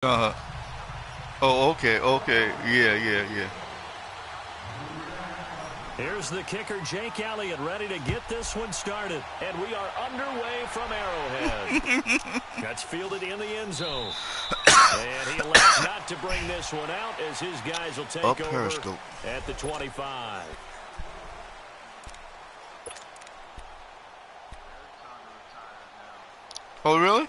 Uh, oh, okay, okay. Yeah, yeah, yeah. Here's the kicker, Jake Elliott, ready to get this one started. And we are underway from Arrowhead. That's fielded in the end zone. And he elects not to bring this one out as his guys will take over Periscope. at the 25. Oh, really?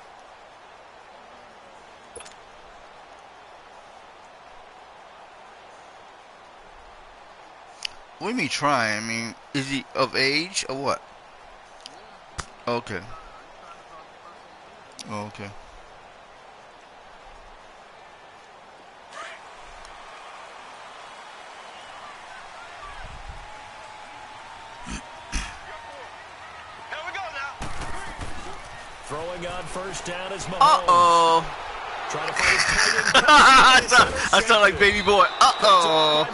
What do you mean trying? I mean, is he of age or what? Okay. Oh, okay. Throwing on first down is Mahomes. Uh-oh. Trying to find his tight end. I sound like baby boy. Uh-oh.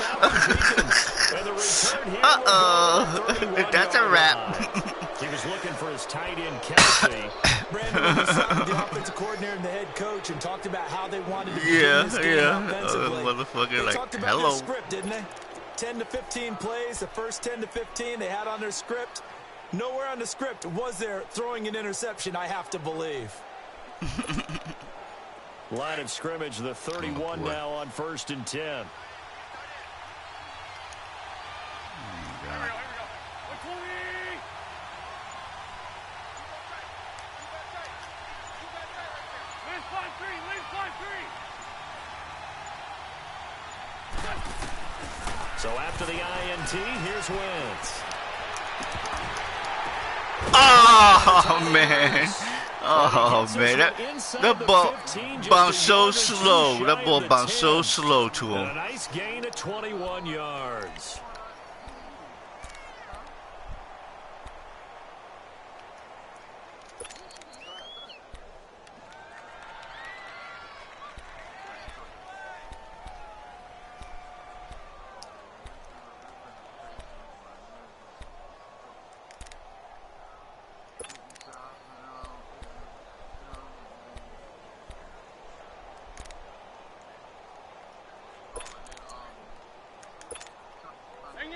Uh-oh. That's a wrap. He was looking for his tight end, Kelsey. Brandon was the offensive coordinator and the head coach and talked about how they wanted to begin this game offensively. Motherfucker, they like, talked about hello. their script, didn't they? 10 to 15 plays, the first 10 to 15 they had on their script. Nowhere on the script was there throwing an interception, I have to believe. Line of scrimmage, the 31 now on 1st and 10. So after the INT, here's Wentz. Oh, man. Oh, man. That ball bounced so slow. That ball bounced so slow to him. A nice gain at 21 yards.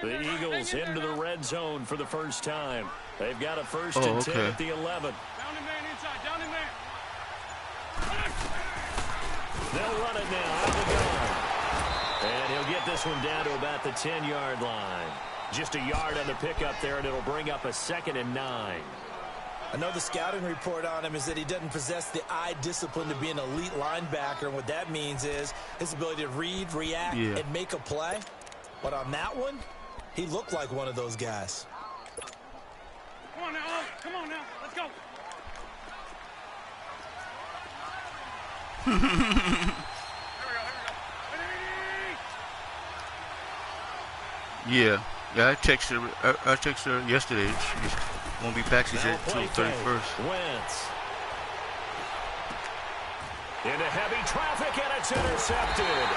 The Eagles into the red zone for the first time. They've got a 1st and 10 at the 11. Down and man inside, down and man. They'll run it now. Out we go. And he'll get this one down to about the 10-yard line. Just a yard on the pickup there, and it'll bring up a 2nd and 9. I know the scouting report on him is that he doesn't possess the eye discipline to be an elite linebacker, and what that means is his ability to read, react, and make a play. But on that one, he looked like one of those guys. Come on now, come on now, let's go. Yeah, I texted her yesterday. She won't be back, she said, until 31st. Wentz. Into heavy traffic, and it's intercepted.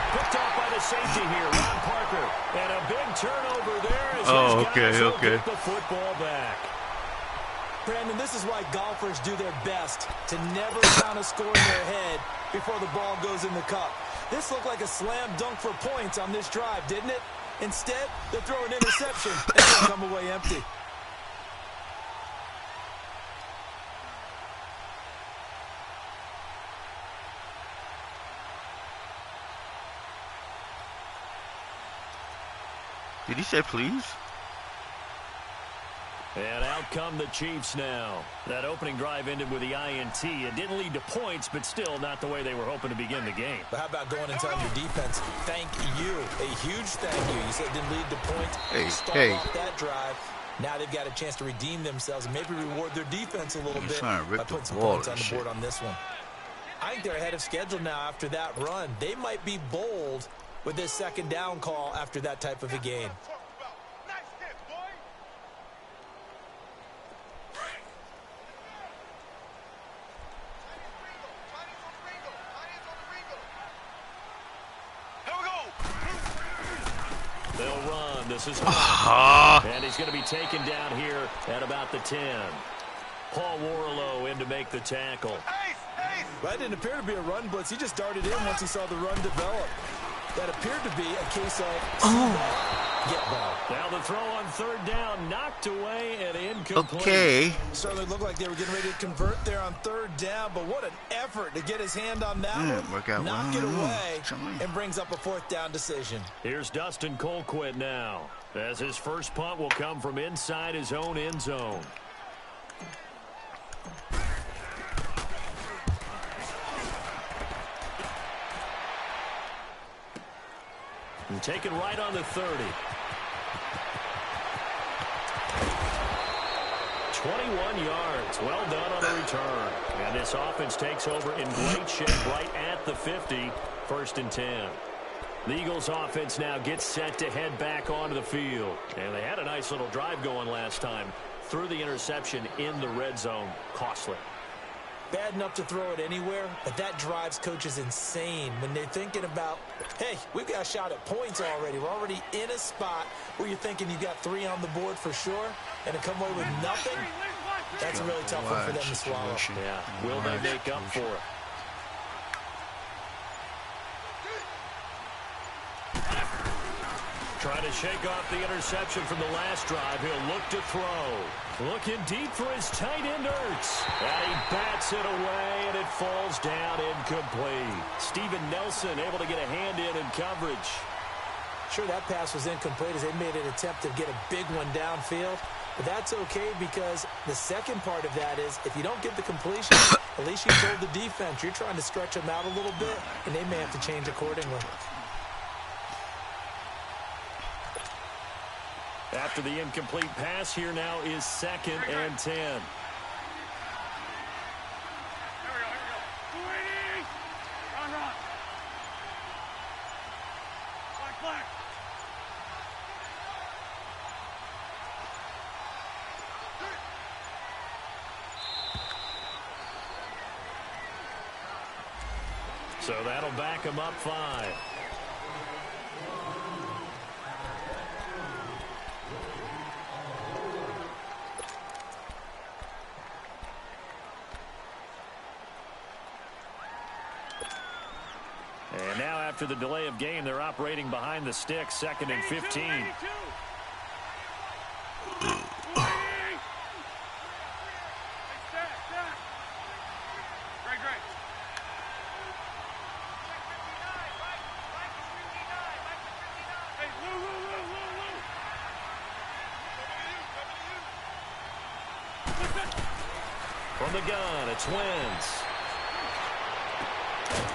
Picked off by the safety here, Ron Parker. And a big turnover there as his guys will get the football back. Brandon, this is why golfers do their best to never count a score in their head before the ball goes in the cup. This looked like a slam dunk for points on this drive, didn't it? Instead, they throw an interception and they'll come away empty. Did he say please? And out come the Chiefs now. That opening drive ended with the INT. It didn't lead to points, but still not the way they were hoping to begin the game. But how about going and telling your defense, thank you, a huge thank you. You said it didn't lead to points. Start off that drive. Now they've got a chance to redeem themselves and maybe reward their defense a little bit by putting some points on the board on this one. I think they're ahead of schedule now after that run. They might be bold with this 2nd down call after that type of a game. They'll run. This is and he's going to be taken down here at about the 10. Paul Warlow in to make the tackle. Well, that didn't appear to be a run blitz. He just darted in once he saw the run develop. That appeared to be a case of get ball. Now the throw on third down, knocked away and incomplete. Okay. Certainly looked like they were getting ready to convert there on third down, but what an effort to get his hand on that one. Knock it away, and brings up a fourth down decision. Here's Dustin Colquitt now, as his first punt will come from inside his own end zone. And taken right on the 30. 21 yards. Well done on the return. And this offense takes over in great shape right at the 50. 1st and 10. The Eagles offense now gets set to head back onto the field. And they had a nice little drive going last time. Threw the interception in the red zone. Costly. Bad enough to throw it anywhere, but that drives coaches insane when they're thinking about, hey, we've got a shot at points already. We're already in a spot where you're thinking you've got 3 on the board for sure, and to come away with nothing, that's a really tough one for them to swallow. Yeah, will they make up for it? Trying to shake off the interception from the last drive. He'll look to throw. Looking deep for his tight end, Ertz. And he bats it away, and it falls down incomplete. Steven Nelson able to get a hand in coverage. Sure, that pass was incomplete as they made an attempt to get a big one downfield. But that's okay because the second part of that is if you don't get the completion, at least you told the defense you're trying to stretch them out a little bit, and they may have to change accordingly. After the incomplete pass, here now is 2nd and 10. Here we go. Run. Black. So that'll back him up 5. And now after the delay of game, they're operating behind the sticks, 2nd and 15. From the gun, it's Wentz.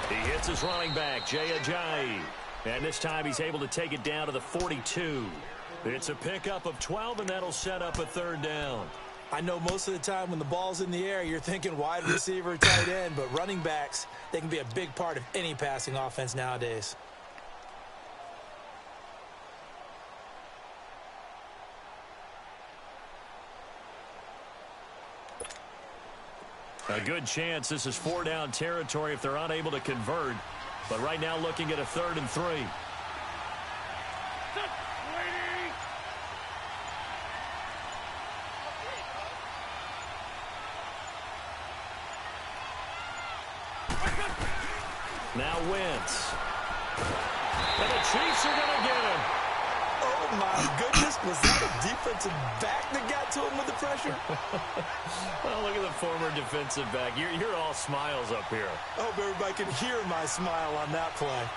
He hits his running back, Jay Ajayi. And this time he's able to take it down to the 42. It's a pickup of 12, and that'll set up a 3rd down. I know most of the time when the ball's in the air, you're thinking wide receiver, tight end, but running backs, they can be a big part of any passing offense nowadays. A good chance this is 4-down territory if they're unable to convert. But right now looking at a 3rd and 3. Now Wentz. And the Chiefs are going to get him. Oh, my goodness. Was that a defensive back that got to him with the pressure? Well, look at the former defensive back. You're all smiles up here. I hope everybody can hear my smile on that play.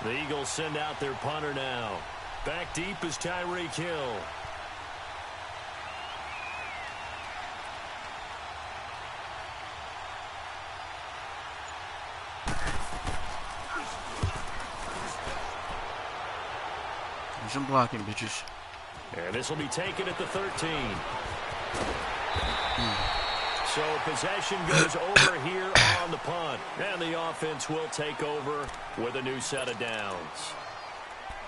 The Eagles send out their punter now. Back deep is Tyreek Hill. Some blocking, bitches. And this will be taken at the 13. So possession goes over here on the punt. And the offense will take over with a new set of downs.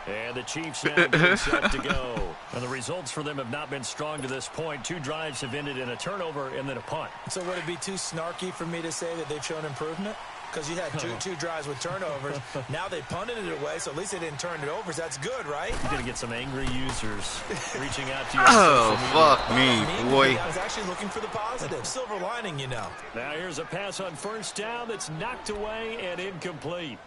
And the Chiefs now getting set to go. And the results for them have not been strong to this point. 2 drives have ended in a turnover and then a punt. So would it be too snarky for me to say that they've shown improvement? because you had two drives with turnovers. Now they punted it away, so at least they didn't turn it over. So that's good, right? You're going to get some angry users reaching out to you. Oh, fuck me, boy. I was actually looking for the positive. Silver lining, you know. Now here's a pass on first down that's knocked away and incomplete.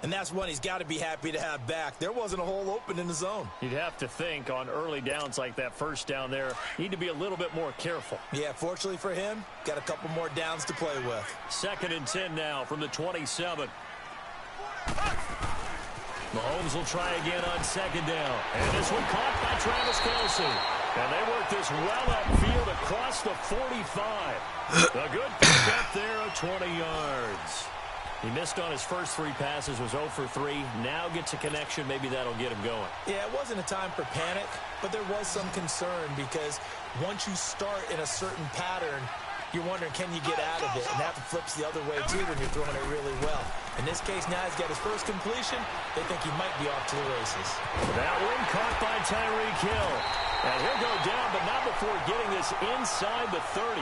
And that's one he's got to be happy to have back. There wasn't a hole open in the zone. You'd have to think on early downs like that first down there, need to be a little bit more careful. Yeah, fortunately for him, got a couple more downs to play with. 2nd and 10 now from the 27. Mahomes will try again on 2nd down. And this one caught by Travis Kelce. And they work this well upfield across the 45. A good pick up there of 20 yards. He missed on his first 3 passes, was 0 for 3. Now gets a connection. Maybe that'll get him going. Yeah, it wasn't a time for panic, but there was some concern because once you start in a certain pattern, you're wondering, can you get out of it? And that flips the other way, too, when you're throwing it really well. In this case, now he's got his first completion. They think he might be off to the races. That one caught by Tyreek Hill. And he'll go down, but not before getting this inside the 30.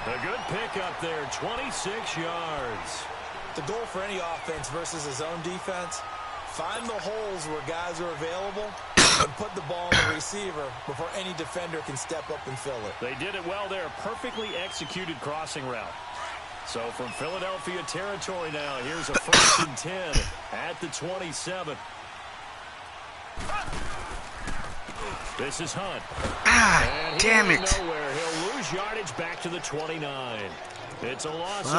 A good pickup there, 26 yards. The goal for any offense versus his own defense, find the holes where guys are available and put the ball on the receiver before any defender can step up and fill it. They did it well there. Perfectly executed crossing route. So from Philadelphia territory now, here's a 1st and 10 at the 27. This is Hunt. Damn it. Nowhere. He'll lose yardage back to the 29. It's a loss of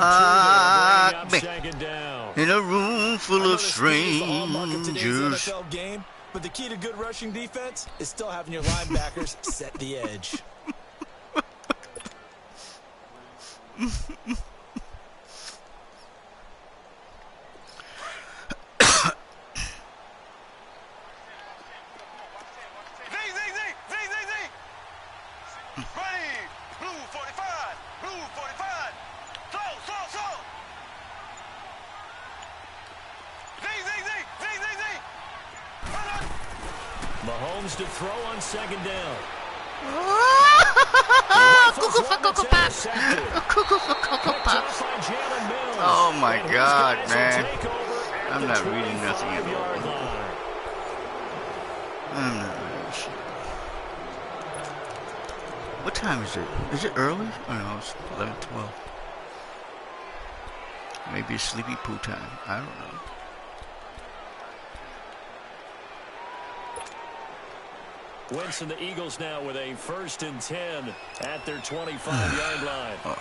2 there, bringing up 2nd down. In a room full of strangers. NFL game, but the key to good rushing defense is still having your linebackers set the edge. Mahomes to throw on 2nd down. Oh my God, man. I'm not reading nothing at all. I'm not reading shit. What time is it? Is it early? Oh no, it's 11:12. Maybe it's sleepy poo time. I don't know. Wentz and the Eagles now with a 1st and 10 at their 25-yard line. Oh.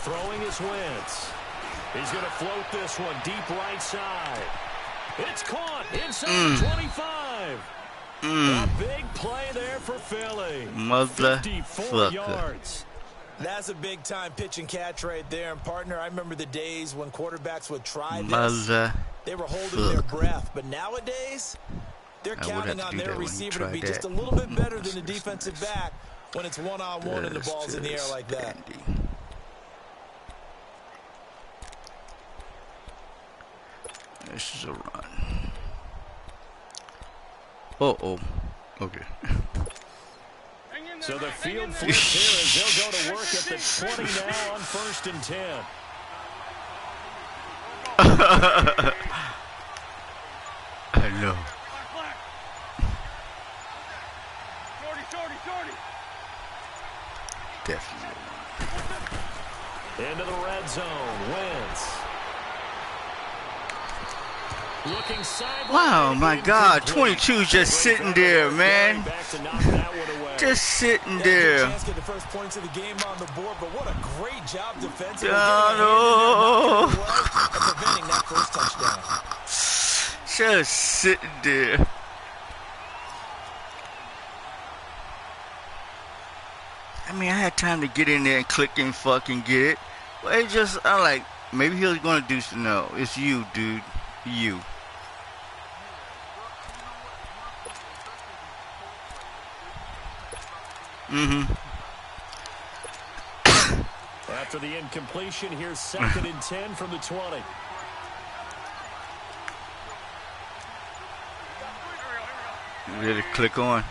Throwing is Wentz. He's going to float this one deep right side. It's caught inside the 25. A big play there for Philly. 54 yards. That's a big-time pitch and catch right there. And, partner, I remember the days when quarterbacks would try this. They were holding their breath. But nowadays, they're counting on their receiver to be just a little bit better than the defensive back when it's one-on-one and the ball's in the air like that. This is a run. Uh-oh. Okay. So the field flip here as they'll go to work at the 20 now on 1st and 10. I know. Definitely. Into the red zone. Wentz. Looking sideline. Wow, my God. 22 just sitting there, man. Just sitting there. Chance to get the first points of the game on the board, but what a great job defensively preventing that first touchdown. Just sitting there. I mean, I had time to get in there and click and fucking get it. But it just, I'm like, maybe he was going to do something. No, it's you, dude. You. After the incompletion, here's 2nd and 10 from the 20. Really click on.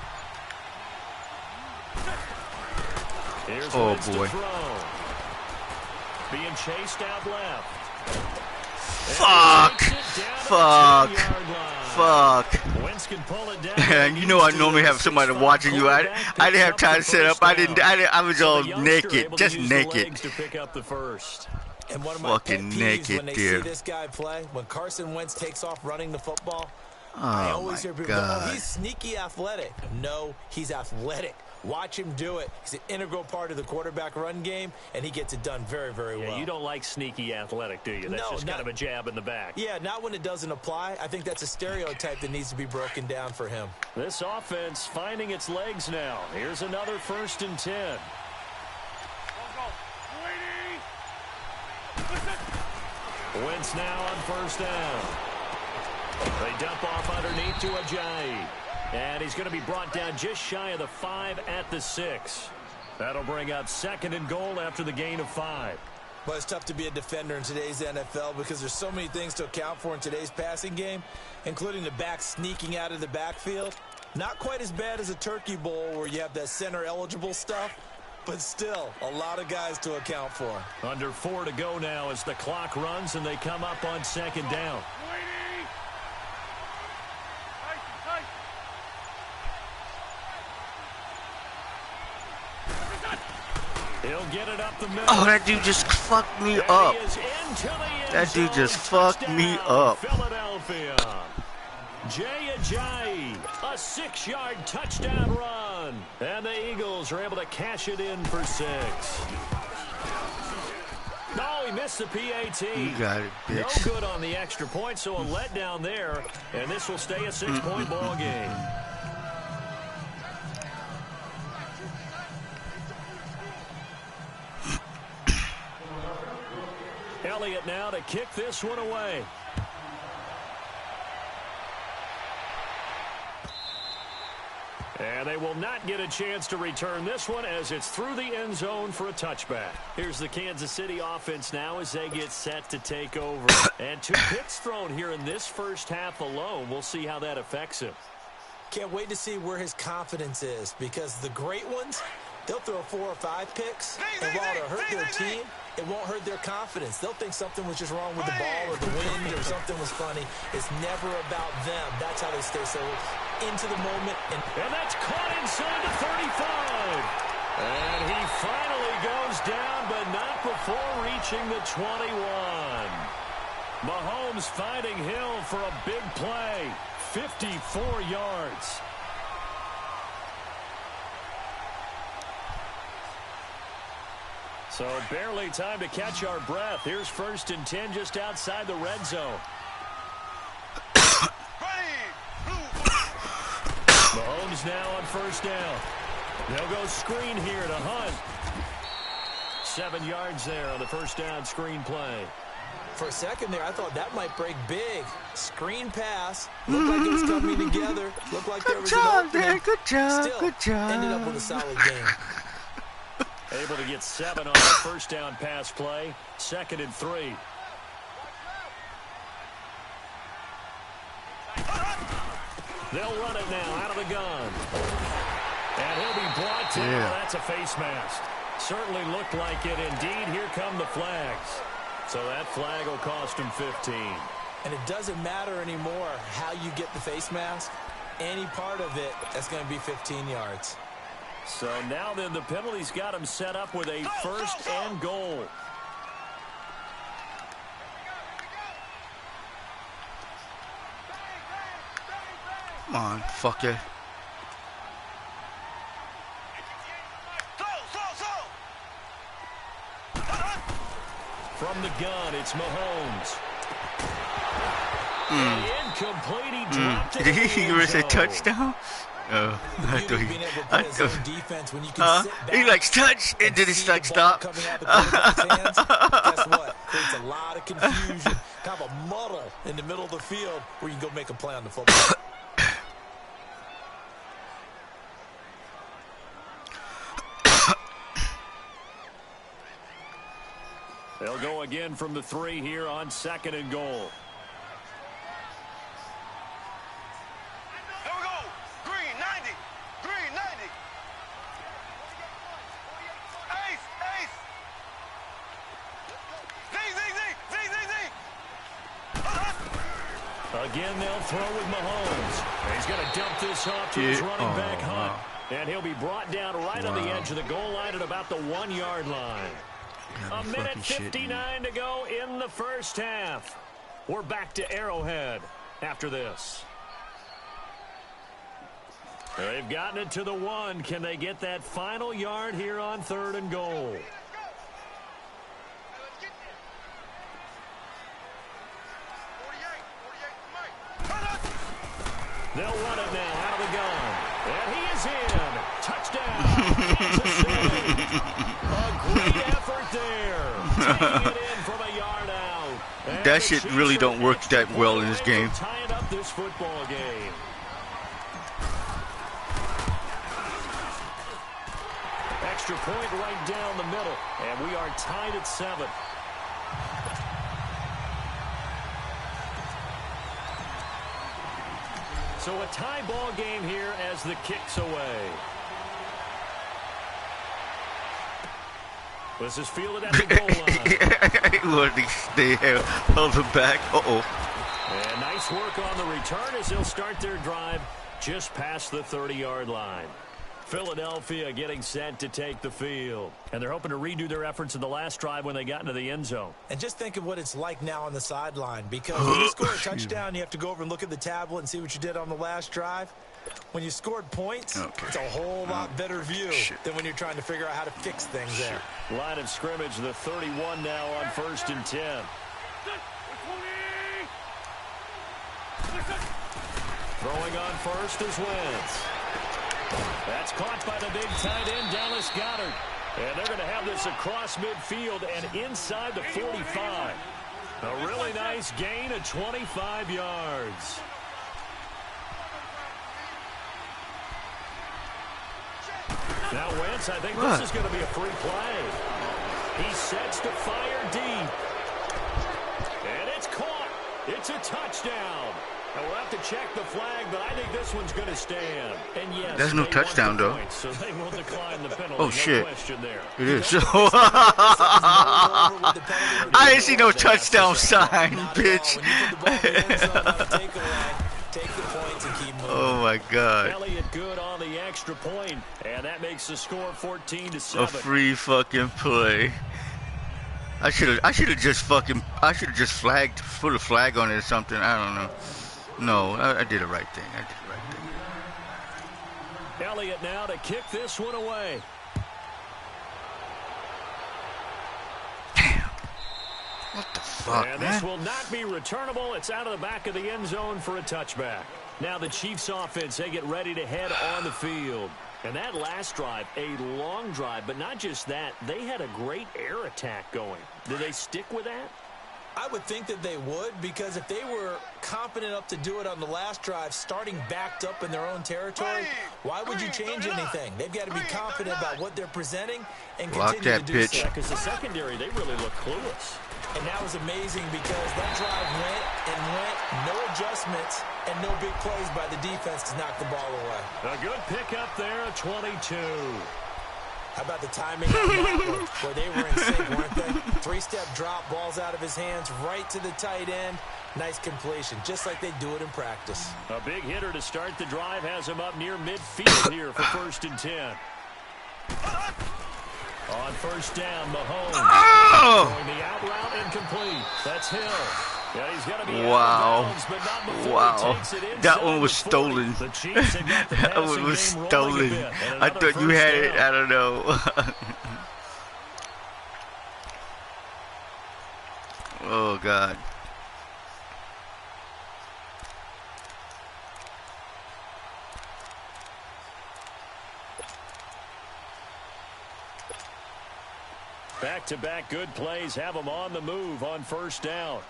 Here's oh Wentz boy. Being chased out left. Fuck. Fuck. Fuck. Wentz can pull it down. And you know I normally have somebody watching you. I didn't have time to set up. I was all naked, just naked. To pick up the first. And one of my fucking naked, when they see this guy play, when Carson Wentz takes off running the football, I always hear people go, oh, he's sneaky athletic. No, he's athletic. Watch him do it. He's an integral part of the quarterback run game, and he gets it done very, very well. You don't like sneaky athletic, do you? That's just kind of a jab in the back. Yeah, not when it doesn't apply. I think that's a stereotype that needs to be broken down for him. This offense finding its legs now. Here's another 1st and 10. Wentz now on 1st down. They dump off underneath to Ajayi. And he's going to be brought down just shy of the 5 at the 6. That'll bring up 2nd and goal after the gain of 5. But it's tough to be a defender in today's NFL because there's so many things to account for in today's passing game, including the back sneaking out of the backfield. Not quite as bad as a turkey bowl where you have that center-eligible stuff, but still a lot of guys to account for. Under 4 to go now as the clock runs and they come up on 2nd down. He'll get it up the middle. Oh, that dude just fucked me up. That dude just fucked me up. Philadelphia. Jay Ajayi, a 6-yard touchdown run. And the Eagles are able to cash it in for 6. No, he missed the PAT. You got it, bitch. No good on the extra point, so a letdown there. And this will stay a 6-point ball game. Elliott now to kick this one away. And they will not get a chance to return this one as it's through the end zone for a touchback. Here's the Kansas City offense now as they get set to take over. And 2 picks thrown here in this first half alone. We'll see how that affects him. Can't wait to see where his confidence is because the great ones, they'll throw 4 or 5 picks, and while it'll hurt their team, it won't hurt their confidence. They'll think something was just wrong with the ball or the wind or something was funny. It's never about them. That's how they stay so into the moment. And that's caught inside the 35. And he finally goes down, but not before reaching the 21. Mahomes finding Hill for a big play. 54 yards. So barely time to catch our breath. Here's 1st and 10 just outside the red zone. Mahomes now on 1st down. They'll go screen here to Hunt. 7 yards there on the 1st down screen play. For a second there, I thought that might break big. Screen pass. Looked like it was coming together. Looked like there was an opening. Man. Good job, Still, good job. ended up with a solid game. Able to get 7 on the 1st down pass play. 2nd and 3. They'll run it now out of the gun. And he'll be brought down. Yeah. That's a face mask. Certainly looked like it. Indeed, here come the flags. So that flag will cost him 15. And it doesn't matter anymore how you get the face mask. Any part of it, that's going to be 15 yards. So now then the penalty's got him set up with a 1st and goal. Come on, fucker. From the gun, it's Mahomes. Incomplete, he dropped it. Did he hear us a touchdown? Oh, I thought he likes touch, and then it's like stop. Guess what? Creates a lot of confusion, kind of a muddle in the middle of the field where you can go make a play on the football. They'll go again from the 3 here on 2nd and goal. Here we go. Green. Again, they'll throw with Mahomes. He's going to dump this off to his running back, Hunt. Wow. And he'll be brought down right on the edge of the goal line at about the 1-yard line. A minute 59 to go in the first half. We're back to Arrowhead after this. They've gotten it to the 1. Can they get that final yard here on 3rd and goal? They'll run it now out of the gun. And he is in. Touchdown. Kansas City. A great effort there. Taking it in from a yard out. And that shit really don't work that well in this game. Tying up this football game. Extra point right down the middle. And we are tied at 7. So a tie ball game here as the kick's away. This is fielded at the goal line. They held him back. And nice work on the return as they'll start their drive just past the 30-yard line. Philadelphia getting set to take the field. And they're hoping to redo their efforts in the last drive when they got into the end zone. And just think of what it's like now on the sideline. Because when you score a touchdown, you have to go over and look at the tablet and see what you did on the last drive. When you scored points, it's a whole lot better view than when you're trying to figure out how to fix things there. Line of scrimmage, the 31 now on 1st and 10. Throwing on first is Wentz. That's caught by the big tight end, Dallas Goedert. And they're going to have this across midfield and inside the 45. A really nice gain of 25 yards. Now Wentz, I think this is going to be a free play. He sets to fire deep. And it's caught. It's a touchdown. And we'll have to check the flag, but I think this one's going to stand. And yes, there's no touchdown, though. Point, so they will decline the penalty. Oh, shit. No question there. It is. I didn't see no touchdown sign, bitch. Take the points and keep moving. Oh, my God. Elliott good on the extra point, and that makes the score 14-7. A free fucking play. I should have just flagged, put a flag on it or something. I don't know. No, I did the right thing. Elliott now to kick this one away. Damn. What the fuck, and man? this will not be returnable. It's out of the back of the end zone for a touchback. Now the Chiefs offense, they get ready to head on the field. And that last drive, a long drive, but not just that. They had a great air attack going. Do they stick with that? I would think that they would, because if they were confident enough to do it on the last drive, starting backed up in their own territory, why would you change anything? They've got to be confident about what they're presenting and continue to do so. Because the secondary, they really look clueless. And that was amazing because that drive went and went, no adjustments, and no big plays by the defense to knock the ball away. A good pickup there, a 22. How about the timing on that one, where they were in sync, weren't they? 3-step drop, balls out of his hands, right to the tight end. Nice completion, just like they do it in practice. A big hitter to start the drive has him up near midfield here for 1st and 10. On 1st down, Mahomes. Throwing the out route incomplete. That's Hill. Yeah, he's got to be bounds, but not before he takes it that one was stolen. That one was stolen. I thought you had it. I don't know. Oh, God. Back-to-back good plays have them on the move on 1st down.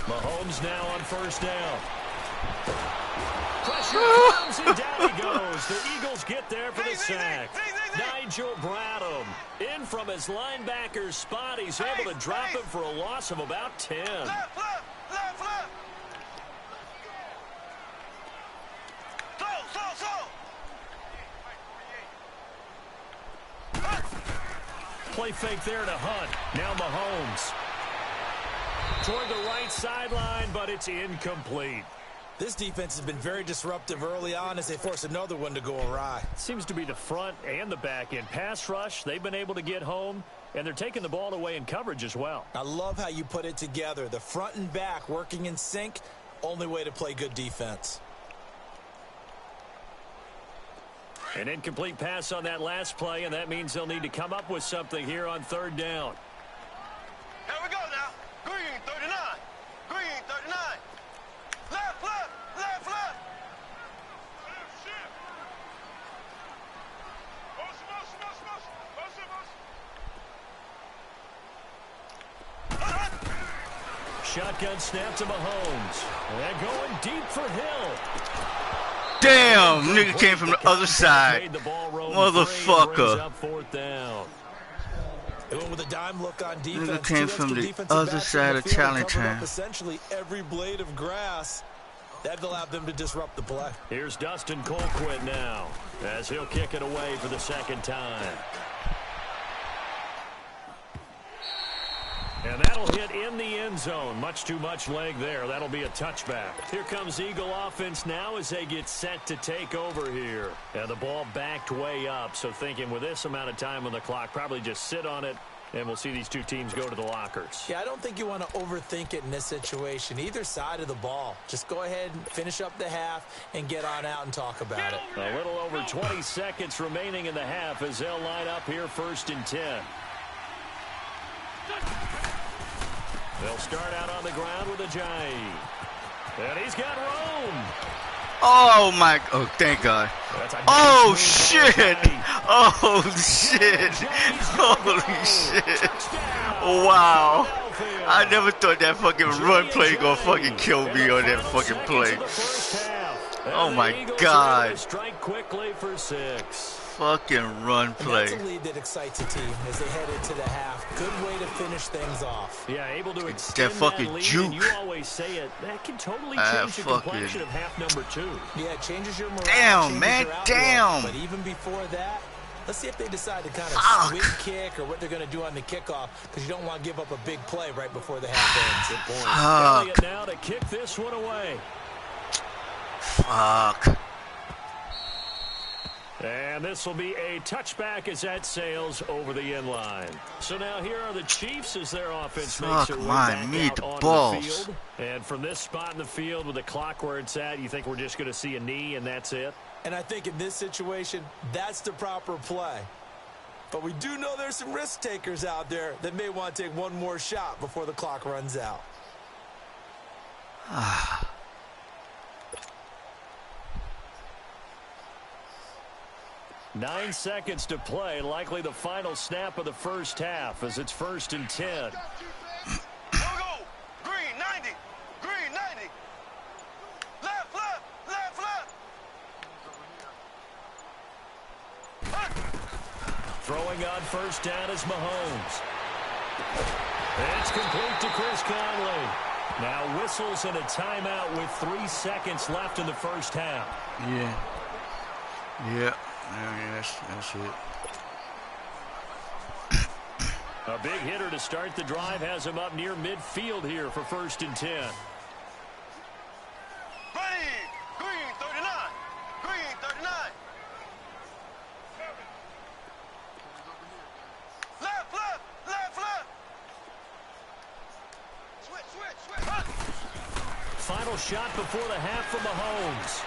Mahomes now on 1st down. Pressure comes and down he goes. The Eagles get there for the sack. Nigel Bradham in from his linebacker spot. He's able to drop him for a loss of about 10. Play fake there to Hunt. Now Mahomes. toward the right sideline, but it's incomplete. This defense has been very disruptive early on as they force another one to go awry. Seems to be the front and the back end. Pass rush, they've been able to get home, and they're taking the ball away in coverage as well. I love how you put it together. The front and back working in sync, only way to play good defense. An incomplete pass on that last play, and that means they'll need to come up with something here on third down. Here we go now. Green 39. Green 39. Left, left, left, left. Shotgun snap to Mahomes. And going deep for Hill. Damn, nigga came from the other side. Motherfucker. Up fourth down. With a dime look on defense. Nigga came from the other side of challenge time. Essentially every blade of grass. That allowed them to disrupt the play. Here's Dustin Colquitt now, as he'll kick it away for the second time. And that'll hit in the end zone. Much too much leg there. That'll be a touchback. Here comes Eagle offense now as they get set to take over here. And the ball backed way up. So thinking with this amount of time on the clock, probably just sit on it, and we'll see these two teams go to the lockers. Yeah, I don't think you want to overthink it in this situation. Either side of the ball. Just go ahead and finish up the half and get on out and talk about it. A little over 20 seconds remaining in the half as they'll line up here first and 10. They'll start out on the ground with Ajayi. And he's got room. Oh, my. Oh, thank God. Oh, shit. Oh, shit. Holy shit. Wow. I never thought that fucking run play gonna fucking kill me on that fucking play. Oh, my God. Strike quickly for 6. Fucking run play. That's a lead that excites a team as they head into the half. Good way to finish things off. Yeah, able to extend that fucking lead, juke. And you always say it. That can totally change the complexion of half number 2. Yeah, it changes your morale. Damn, man, damn. But even before that, let's see if they decide to kind of swing kick or what they're going to do on the kickoff, because you don't want to give up a big play right before the half ends. Good point. Elliott now to kick this one away. Fuck. And this will be a touchback as that sails over the end line. So now here are the Chiefs as their offense makes their way back out on the field. And from this spot in the field with the clock where it's at, you think we're just going to see a knee and that's it? And I think in this situation, that's the proper play. But we do know there's some risk takers out there that may want to take one more shot before the clock runs out. 9 seconds to play, likely the final snap of the first half as it's first and 10. Here we go. Green 90. Green 90. Left, left, left, left. Throwing on first down is Mahomes. It's complete to Chris Conley. Now whistles and a timeout with 3 seconds left in the first half. Yeah. Yeah. Yeah, that's it. A big hitter to start the drive has him up near midfield here for first and 10. Ready. Green 39. Green 39. Left, left, left, left. Switch. Final shot before the half from Mahomes.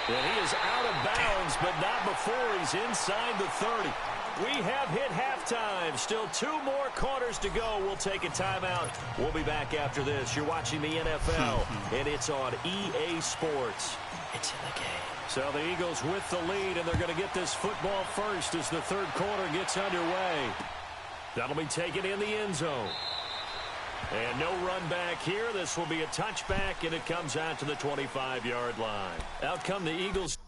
And he is out of bounds, but not before he's inside the 30. We have hit halftime. Still 2 more quarters to go. We'll take a timeout. We'll be back after this. You're watching the NFL, and it's on EA Sports. It's in the game. So the Eagles with the lead, and they're going to get this football first as the third quarter gets underway. That'll be taken in the end zone. And no run back here. This will be a touchback, and it comes out to the 25-yard line. Out come the Eagles.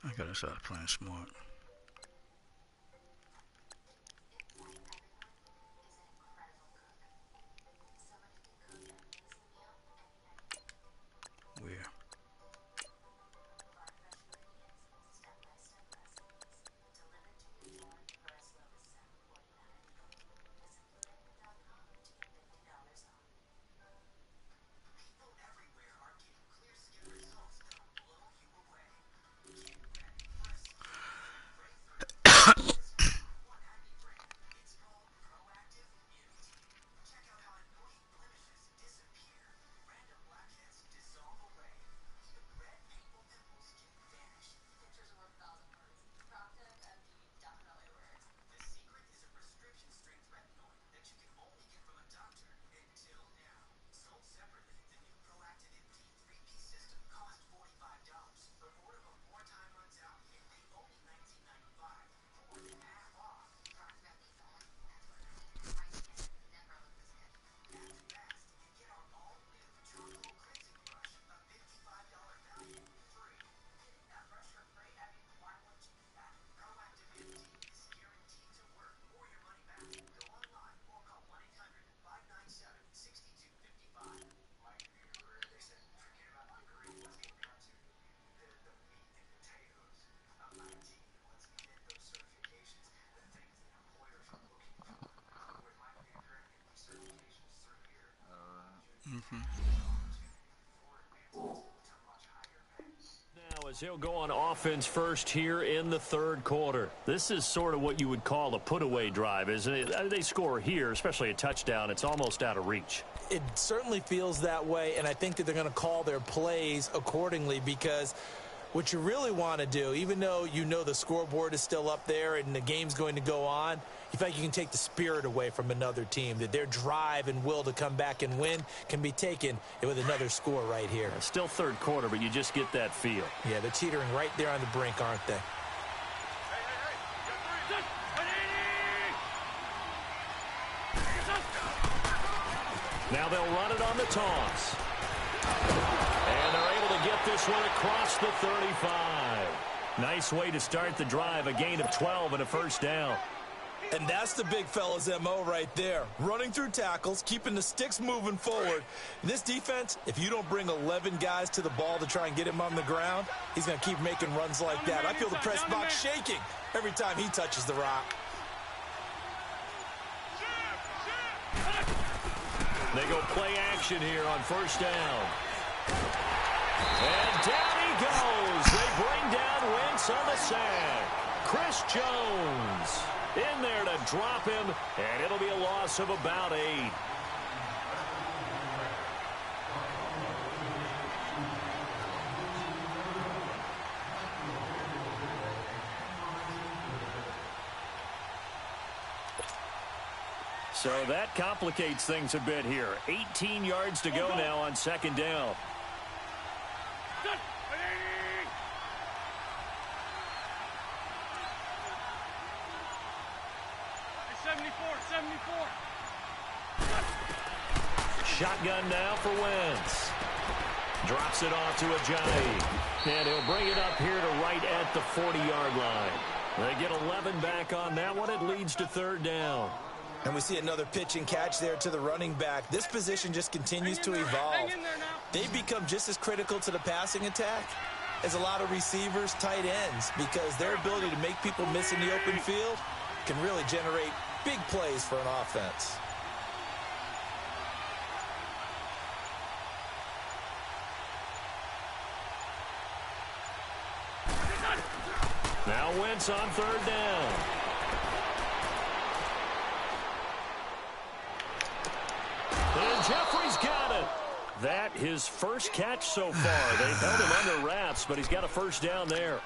I gotta start playing smart. Now as he'll go on offense first here in the third quarter. This is sort of what you would call a put-away drive, isn't it? They score here, especially a touchdown. It's almost out of reach. It certainly feels that way, and I think that they're going to call their plays accordingly, because what you really want to do, even though you know the scoreboard is still up there and the game's going to go on, you feel like you can take the spirit away from another team, that their drive and will to come back and win can be taken with another score right here. Still third quarter, but you just get that feel. Yeah, they're teetering right there on the brink, aren't they? Now they'll run it on the toss. And they're able to get this one across the 35. Nice way to start the drive, a gain of 12 and a first down. And that's the big fella's MO right there. Running through tackles, keeping the sticks moving forward. This defense, if you don't bring 11 guys to the ball to try and get him on the ground, he's going to keep making runs like that. I feel the press box shaking every time he touches the rock. They go play action here on first down. And down he goes. They bring down Wentz on the sack. Chris Jones in there to drop him, and it'll be a loss of about 8. So that complicates things a bit here. 18 yards to go now on second down. 74. Shotgun now for Wentz. Drops it off to Ajayi. And he'll bring it up here to right at the 40-yard line. They get 11 back on that one. It leads to third down. And we see another pitch and catch there to the running back. This position just continues to evolve. They become just as critical to the passing attack as a lot of receivers, tight ends, because their ability to make people miss in the open field can really generate big plays for an offense. Now Wentz on third down. And Jeffrey's got it. That his first catch so far. They've held him under wraps, but he's got a first down there.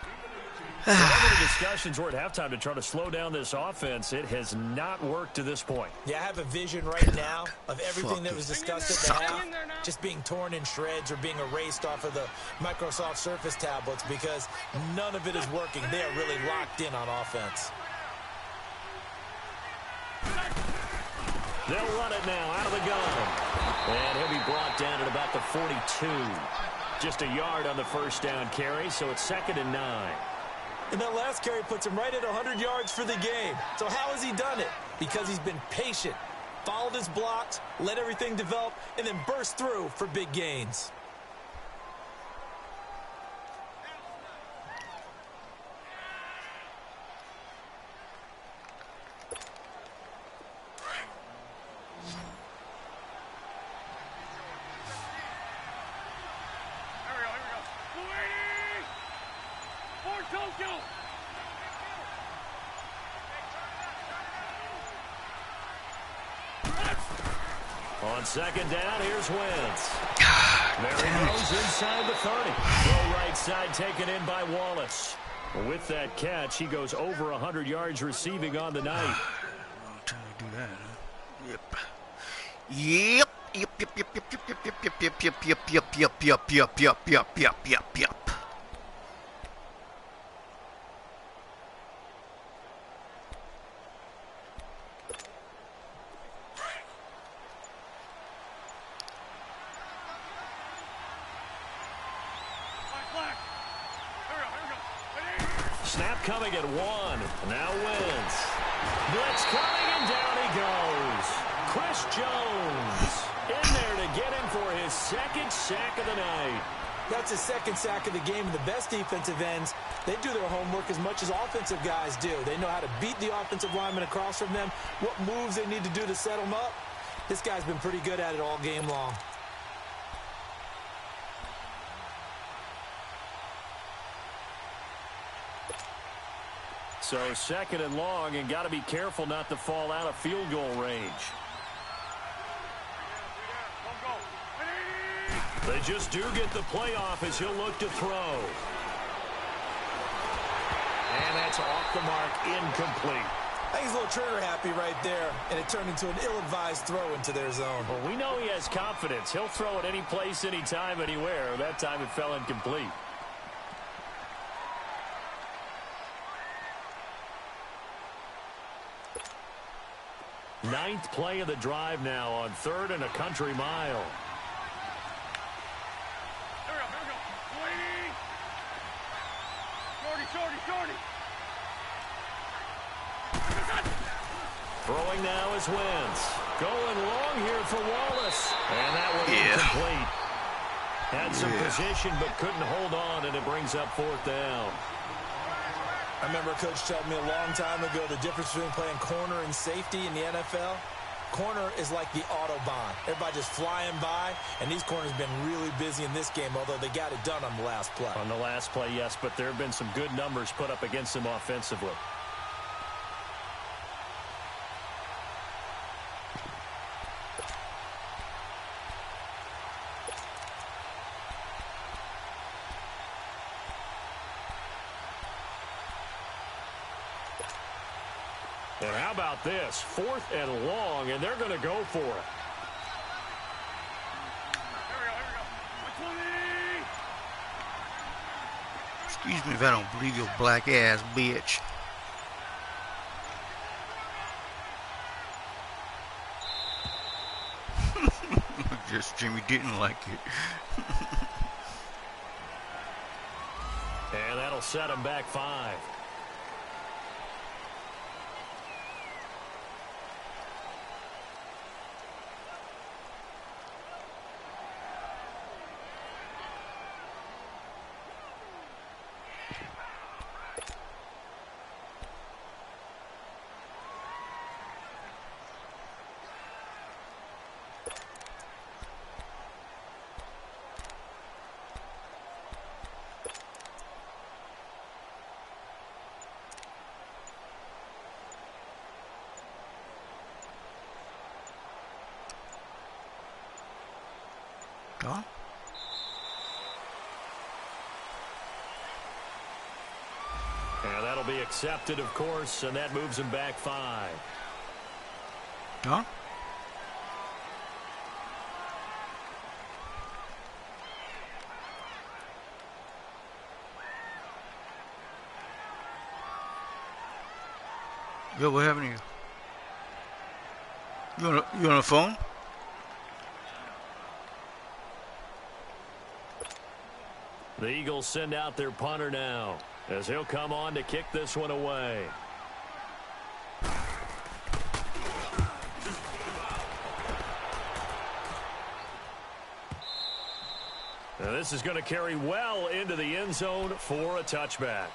So all the discussions were at halftime to try to slow down this offense. It has not worked to this point. Yeah, I have a vision right now of everything that was discussed at the half just being torn in shreds or being erased off of the Microsoft Surface tablets, because none of it is working. They are really locked in on offense. They'll run it now out of the gun. And he'll be brought down at about the 42. Just a yard on the first down carry, so it's 2nd and 9. And that last carry puts him right at 100 yards for the game. So how has he done it? Because he's been patient, followed his blocks, let everything develop, and then burst through for big gains. On second down, here's Wentz. There he goes inside the 30. Go right side taken in by Wallace. With that catch, he goes over 100 yards receiving on the night. Trying to do that, huh? Yep. Snap coming at 1. Now Wentz. Blitz coming, and down he goes. Chris Jones in there to get him for his 2nd sack of the night. That's his 2nd sack of the game. The best defensive ends, they do their homework as much as offensive guys do. They know how to beat the offensive lineman across from them, what moves they need to do to set them up. This guy's been pretty good at it all game long. So 2nd and long, and got to be careful not to fall out of field goal range. They just do get the playoff as he'll look to throw. And that's off the mark, incomplete. I think he's a little trigger happy right there, and it turned into an ill-advised throw into their zone. Well, we know he has confidence. He'll throw it any place, anytime, anywhere. That time it fell incomplete. Ninth play of the drive now on 3rd and a country mile. Here we go. Shorty. Throwing now is Wentz. Going long here for Wallace. And that one incomplete. Had some position but couldn't hold on, and it brings up 4th down. I remember a coach telling me a long time ago the difference between playing corner and safety in the NFL. Corner is like the Autobahn. Everybody just flying by, and these corners have been really busy in this game, although they got it done on the last play. On the last play, yes, but there have been some good numbers put up against them offensively. And how about this? 4th and long, and they're going to go for it. Excuse me if I don't believe your black ass bitch. Just Jimmy didn't like it. And that'll set him back 5. Huh? And that'll be accepted, of course, and that moves him back 5. Huh? Yo, what happened to you? You on the phone? The Eagles send out their punter now, as he'll come on to kick this one away. Now this is going to carry well into the end zone for a touchback.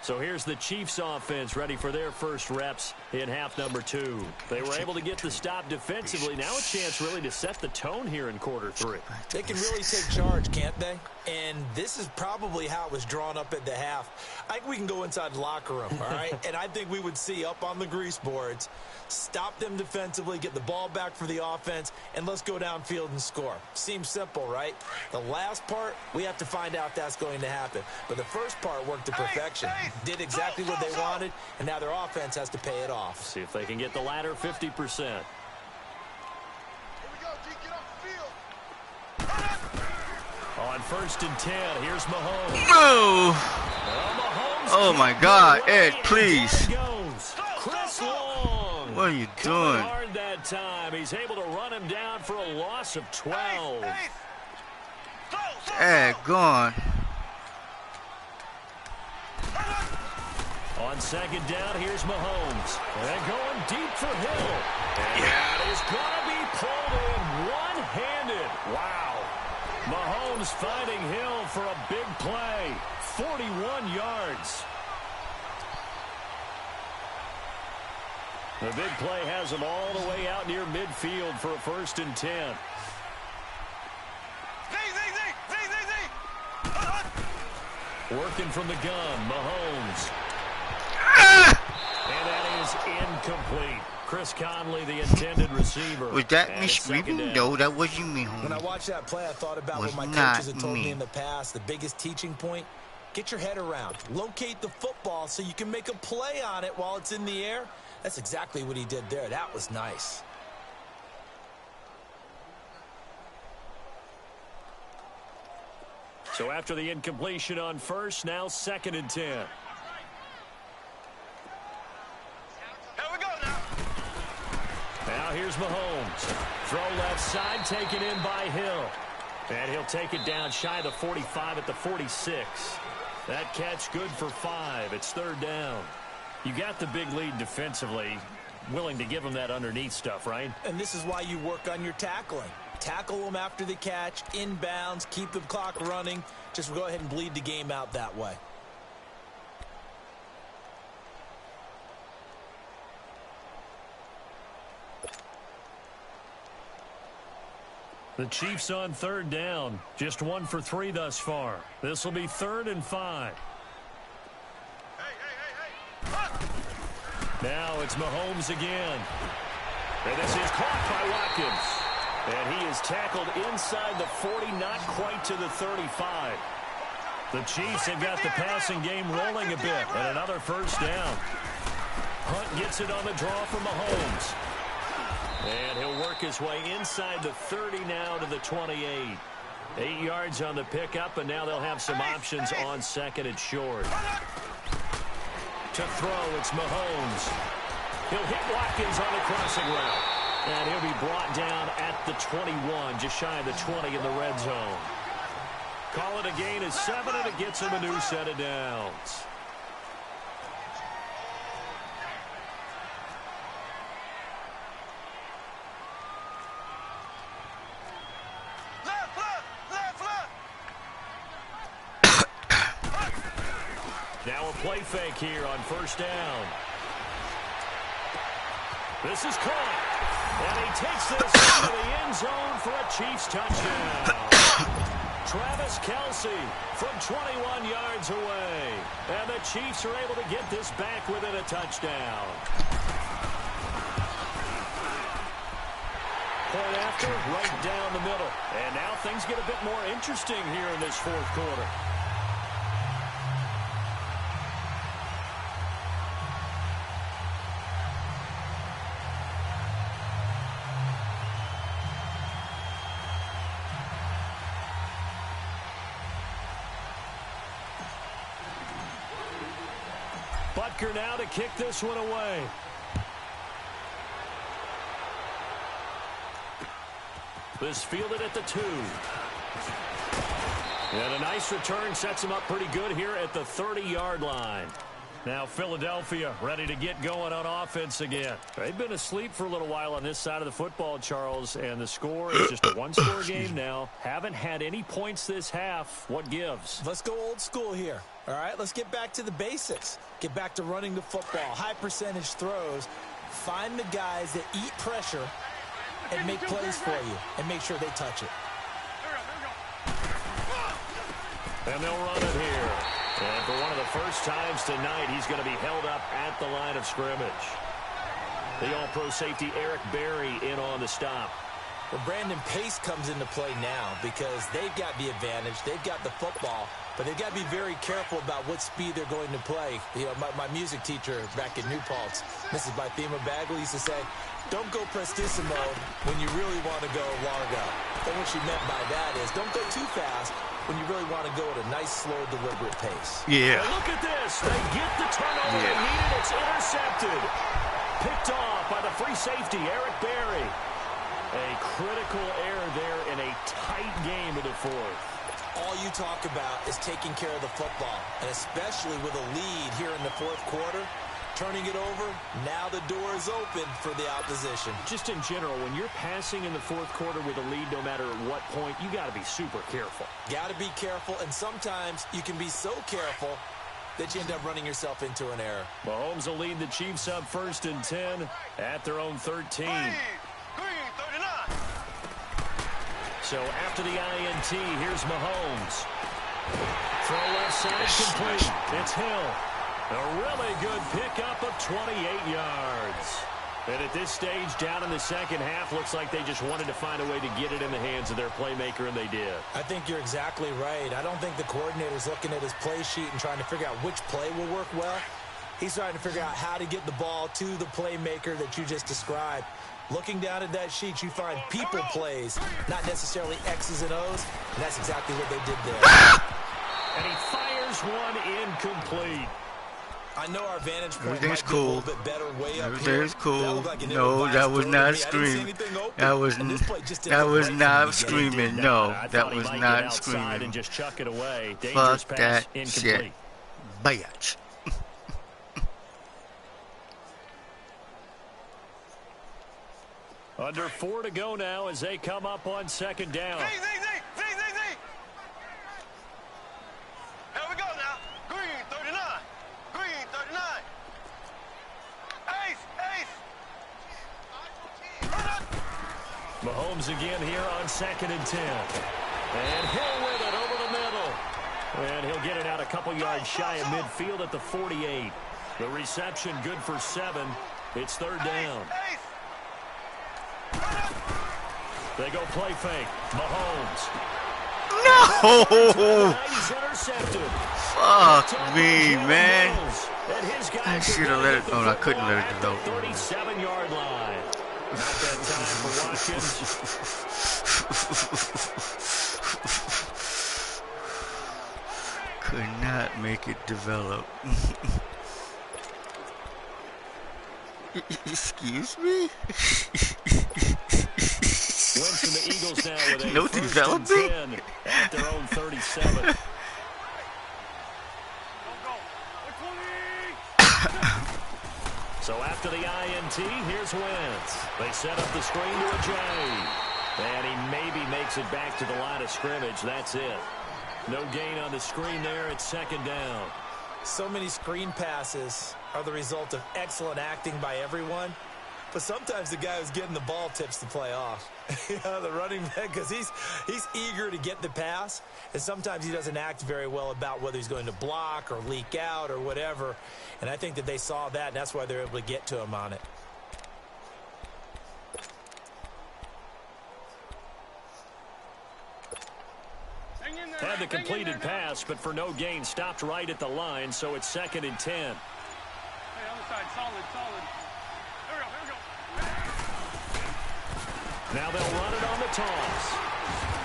So here's the Chiefs offense ready for their first reps in half number 2. They were able to get the stop defensively. Now a chance really to set the tone here in quarter 3. They can really take charge, can't they? And this is probably how it was drawn up at the half. I think we can go inside the locker room, all right? And I think we would see up on the grease boards, stop them defensively, get the ball back for the offense, and let's go downfield and score. Seems simple, right? The last part, we have to find out if that's going to happen. But the first part worked to perfection. Did exactly what they wanted, and now their offense has to pay it off. See if they can get the latter 50%. On 1st and 10, here's Mahomes. No! Mahomes Oh my God, Ed, please. Chris Long. What are you Coming doing? hard that time. He's able to run him down for a loss of 12. Ed, gone. On 2nd down, here's Mahomes. And going deep for Hill. And that is going to be pulled in one-handed. Wow. Mahomes finding Hill for a big play. 41 yards. The big play has him all the way out near midfield for a 1st and 10. Working from the gun, Mahomes. And that is incomplete. Chris Conley, the intended receiver. Was that me screaming? No, that wasn't me, homie. When I watched that play, I thought about what my not coaches had told me me in the past. The biggest teaching point, get your head around. Locate the football so you can make a play on it while it's in the air. That's exactly what he did there. That was nice. So after the incompletion on first, now 2nd and 10. Here we go now. Now here's Mahomes. Throw left side, taken in by Hill. And he'll take it down shy of the 45 at the 46. That catch good for 5. It's 3rd down. You got the big lead defensively. Willing to give him that underneath stuff, right? And this is why you work on your tackling. Tackle them after the catch, inbounds, keep the clock running. Just go ahead and bleed the game out that way. The Chiefs on 3rd down. Just 1 for 3 thus far. This will be 3rd and 5. Now it's Mahomes again. And this is caught by Watkins. And he is tackled inside the 40, not quite to the 35. The Chiefs have got the passing game rolling a bit. And another 1st down. Hunt gets it on the draw from Mahomes. And he'll work his way inside the 30 now to the 28. 8 yards on the pickup, and now they'll have some options on 2nd and short. To throw, it's Mahomes. He'll hit Watkins on the crossing route. And he'll be brought down at the 21, just shy of the 20 in the red zone. Call it a gain of 7, and it gets him a new set of downs. Now a play fake here on 1st down. This is caught. And he takes this into the end zone for a Chiefs touchdown. Travis Kelce from 21 yards away. And the Chiefs are able to get this back within a touchdown. Point after, right down the middle. And now things get a bit more interesting here in this 4th quarter. Butker now to kick this one away. This fielded at the 2. And a nice return sets him up pretty good here at the 30-yard line. Now Philadelphia ready to get going on offense again. They've been asleep for a little while on this side of the football, Charles, and the score is just a 1-score game now. Haven't had any points this half. What gives? Let's go old school here. All right, let's get back to the basics. Get back to running the football, high percentage throws. Find the guys that eat pressure and make plays for you and make sure they touch it. And they'll run it here. And for one of the first times tonight, he's going to be held up at the line of scrimmage. The all-pro safety Eric Berry in on the stop. Well, Brandon, pace comes into play now because they've got the advantage. They've got the football, but they've got to be very careful about what speed they're going to play. You know, my music teacher back in New Paltz, Mrs. Bythema Bagley, used to say, don't go prestissimo when you really want to go largo. And what she meant by that is don't go too fast when you really want to go at a nice, slow, deliberate pace. Yeah. Well, look at this. They get the turnover they needed. It's intercepted. Picked off by the free safety, Eric Berry. A critical error there in a tight game of the 4th. All you talk about is taking care of the football, and especially with a lead here in the 4th quarter, turning it over, now the door is open for the opposition. Just in general, when you're passing in the 4th quarter with a lead, no matter at what point, you got to be super careful. Got to be careful, and sometimes you can be so careful that you end up running yourself into an error. Mahomes will lead the Chiefs up 1st and 10 at their own 13. So after the INT, here's Mahomes. Throw left side complete. It's Hill. A really good pickup of 28 yards. And at this stage, down in the second half, looks like they just wanted to find a way to get it in the hands of their playmaker, and they did. I think you're exactly right. I don't think the coordinator's looking at his play sheet and trying to figure out which play will work well. He's trying to figure out how to get the ball to the playmaker that you just described. Looking down at that sheet, you find people plays, not necessarily X's and O's, and that's exactly what they did there. And he fires one incomplete. I know our vantage point Everything's might be a cool. little bit better way up Everything's here. cool. That looked like an No, that was not screaming. That was not screaming. No, that was not screaming. And just chuck it away. Fuck pass, that incomplete. shit. Bitch. Under 4 to go now as they come up on second down. Z. Here we go now. Green 39. Green 39. Ace. Mahomes again here on 2nd and 10. And Hill with it over the middle. And he'll get it out a couple yards shy of midfield at the 48. The reception good for 7. It's 3rd down. They go play fake. Mahomes. No! He's intercepted. Fuck me, man. And his guy I should have let it. Oh, I couldn't let it develop. 37-yard line. Not that time for Watkins. Could not make it develop. Excuse me? Wentz and the Eagles now with a No 1st developing? and 10 at their own 37. So after the INT, here's Wentz. They set up the screen to a J. And he maybe makes it back to the line of scrimmage. That's it. No gain on the screen there. It's 2nd down. So many screen passes are the result of excellent acting by everyone. But sometimes the guy who's getting the ball tips the play off. The running back, because he's eager to get the pass, and sometimes he doesn't act very well about whether he's going to block or leak out or whatever. And I think that they saw that, and that's why they're able to get to him on it. Had the completed pass, but for no gain, stopped right at the line, so it's 2nd and 10. Hey, other side, solid. Here we go. Now they'll run it on the toss.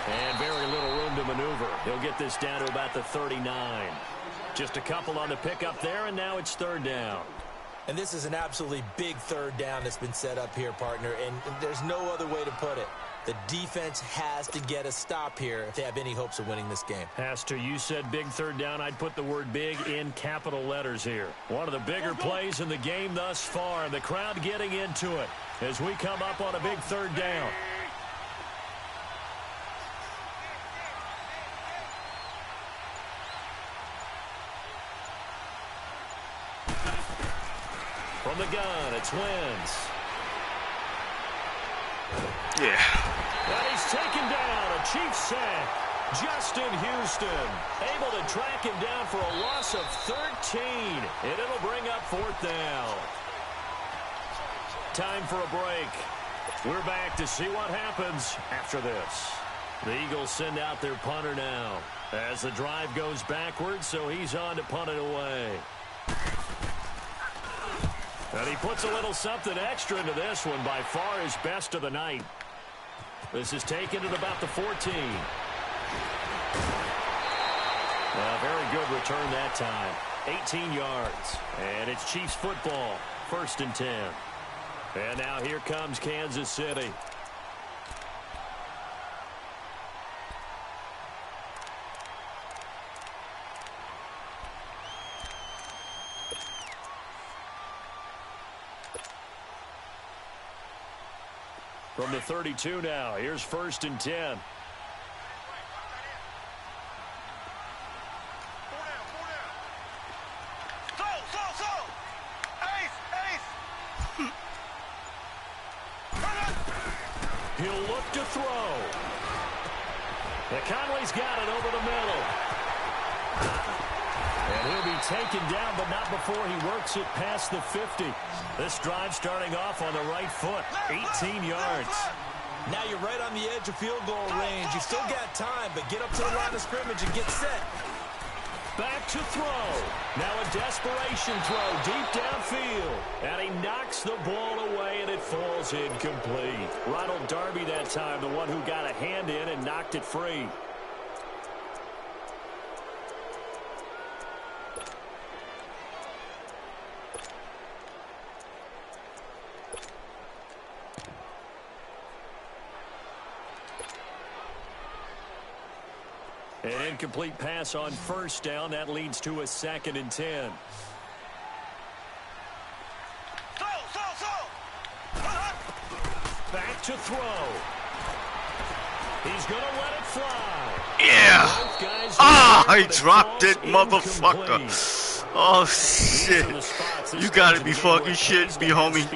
And very little room to maneuver. He'll get this down to about the 39. Just a couple on the pickup there, and now it's 3rd down. And this is an absolutely big 3rd down that's been set up here, partner, and there's no other way to put it. The defense has to get a stop here if they have any hopes of winning this game. Has to. You said big 3rd down. I'd put the word big in capital letters here. One of the bigger plays in the game thus far, and the crowd getting into it as we come up on a big 3rd down. From the gun, it's Wentz. Yeah. And he's taken down, a Chiefs sack. Justin Houston able to track him down for a loss of 13, and it'll bring up 4th down. Time for a break. We're back to see what happens after this. The Eagles send out their punter now as the drive goes backwards, so he's on to punt it away. And he puts a little something extra into this one, by far his best of the night. This is taken at about the 14. A very good return that time. 18 yards. And it's Chiefs football. 1st and 10. And now here comes Kansas City. From the 32 now, here's 1st and 10. He'll look to throw. And Conley's got it over the middle. And he'll be taken down, but not before he works it past the 50. This drive starting off on the right foot, 18 yards. Now you're right on the edge of field goal range. You've still got time, but get up to the line of scrimmage and get set. Back to throw. Now a desperation throw deep downfield. And he knocks the ball away, and it falls incomplete. Ronald Darby that time, the one who got a hand in and knocked it free. An incomplete pass on first down. That leads to a 2nd and 10. Back to throw. He's going to let it fly. Yeah. Ah, he dropped it, motherfucker. Oh, shit. You gotta be fucking shitting me, homie.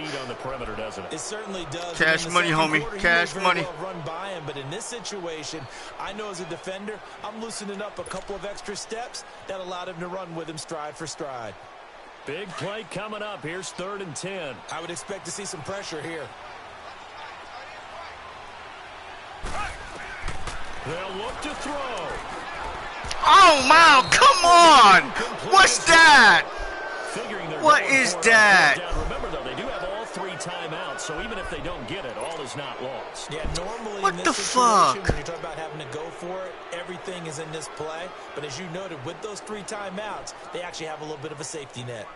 It certainly does. Cash money, homie. Cash money. Run by him, but in this situation, I know as a defender, I'm loosening up a couple of extra steps that allowed him to run with him stride for stride. Big play coming up. Here's 3rd and 10. I would expect to see some pressure here. They'll look to throw. Oh, wow, come on! What's that? What is that? Remember, though, they do have all 3 timeouts, so even if they don't get it, all is not lost. Yeah, normally what in this the situation, fuck? when you talk about having to go for it, everything is in this play. But as you noted, with those 3 timeouts, they actually have a little bit of a safety net.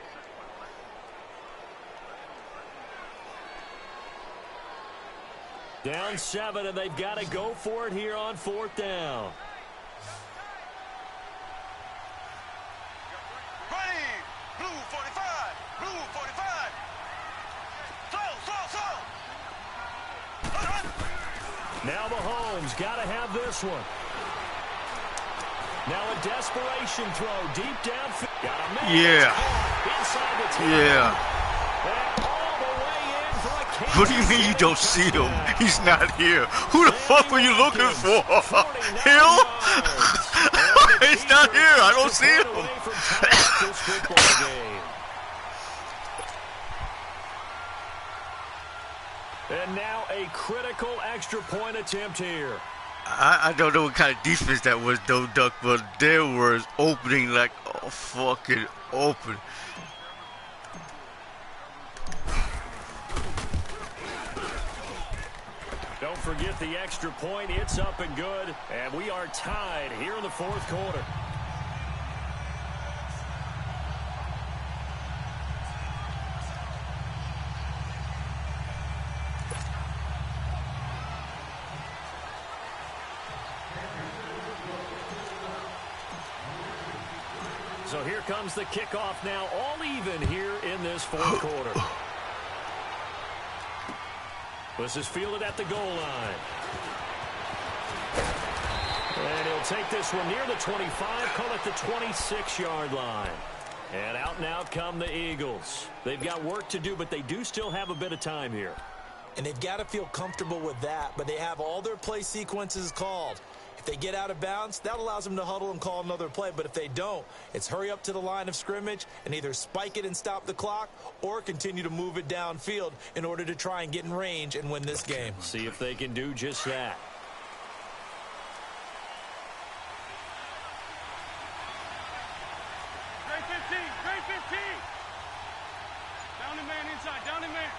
Down 7, and they've got to go for it here on 4th down. Blue 45. Blue 45. Now Mahomes got to have this one. Now a desperation throw deep downfield. Got a man. Yeah. Inside the 10. Yeah. And all the way in for a Kansas What do you mean you don't see him? He's not here. Who the fuck were you looking for? Hill? He's not here. I don't see him. And now a critical extra point attempt here. I don't know what kind of defense that was, though, Duck, but there was opening like a fucking open. Don't forget the extra point. It's up and good. And we are tied here in the 4th quarter. So here comes the kickoff now, all even here in this 4th quarter. This is fielded at the goal line. And he'll take this one near the 25, call it the 26-yard line. And out now come the Eagles. They've got work to do, but they do still have a bit of time here. And they've got to feel comfortable with that, but they have all their play sequences called. If they get out of bounds, that allows them to huddle and call another play. But if they don't, it's hurry up to the line of scrimmage and either spike it and stop the clock or continue to move it downfield in order to try and get in range and win this game. See if they can do just that. Great 15, great 15. Down the man inside, down the man.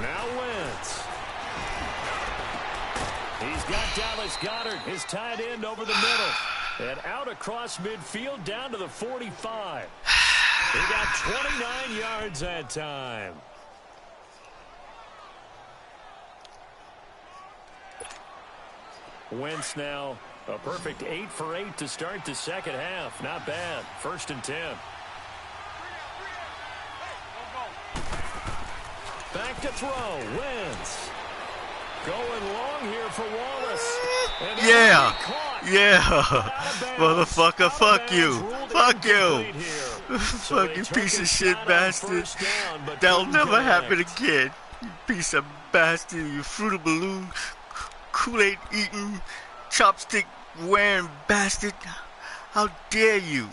Now Wentz. He's got Dallas Goedert, his tight end, over the middle. And out across midfield down to the 45. He got 29 yards that time. Wentz now a perfect 8 for 8 to start the second half. Not bad. 1st and 10. Back to throw. Wentz. Going long here for Wallace. Yeah. Yeah. Motherfucker, fuck you. Fuck you. Fucking piece of shit bastard. That'll never happen again. You piece of bastard. You fruit of balloon, Kool-Aid eating, chopstick wearing bastard. How dare you?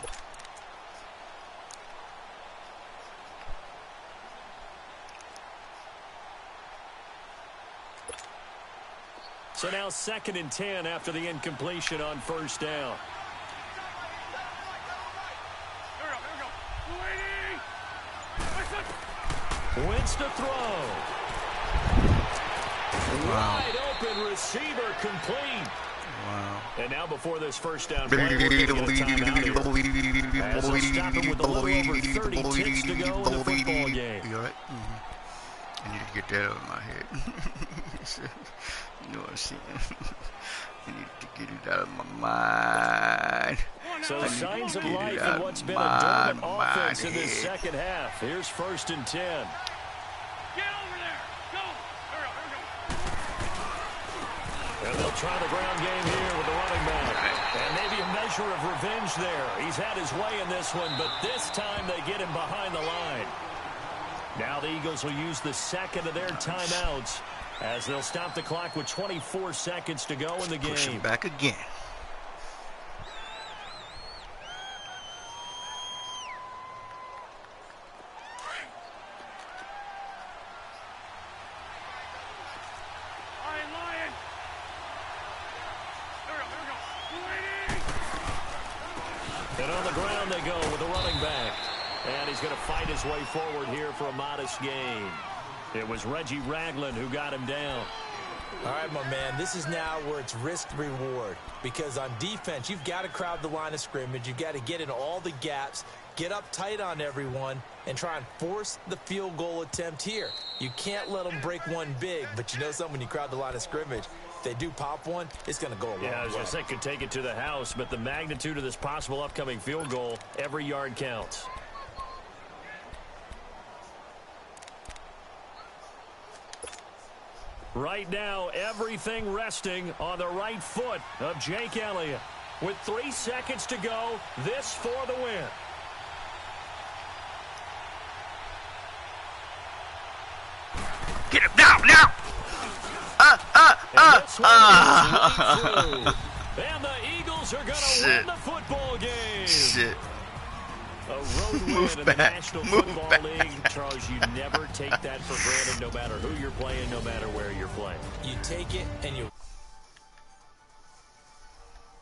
So now 2nd and 10 after the incompletion on first down. Wins to throw. Wide open receiver complete. Wow. And now before this first down play, we're going to get a timeout here. As they'll stop him with a little over 30 ticks to go in the football game. You alright? I need to get that out of my head. You know what I'm saying? I need to get it out of my mind. So signs of life in what's been a dormant offense in this second half. Here's 1st and 10. Get over there. Go. Here we go. And they'll try the ground game here with the running back. And maybe a measure of revenge there. He's had his way in this one, but this time they get him behind the line. Now the Eagles will use the second of their timeouts as they'll stop the clock with 24 seconds to go in the game. Push him back again. And on the ground they go with the running back. And he's going to fight his way forward here for a modest gain. It was Reggie Ragland who got him down. All right, my man, this is now where it's risk-reward. Because on defense, you've got to crowd the line of scrimmage. You've got to get in all the gaps, get up tight on everyone, and try and force the field goal attempt here. You can't let them break one big, but you know something, when you crowd the line of scrimmage, if they do pop one, it's going to go a long way. Yeah, I was going to say, could take it to the house, but the magnitude of this possible upcoming field goal, every yard counts. Right now, everything resting on the right foot of Jake Elliott. With 3 seconds to go, this for the win. Get him now, now! And the Eagles are going to win the football game. Shit. A road win in the National Football League. Charles, you never take that for granted, no matter who you're playing, no matter where you're playing. You take it and you...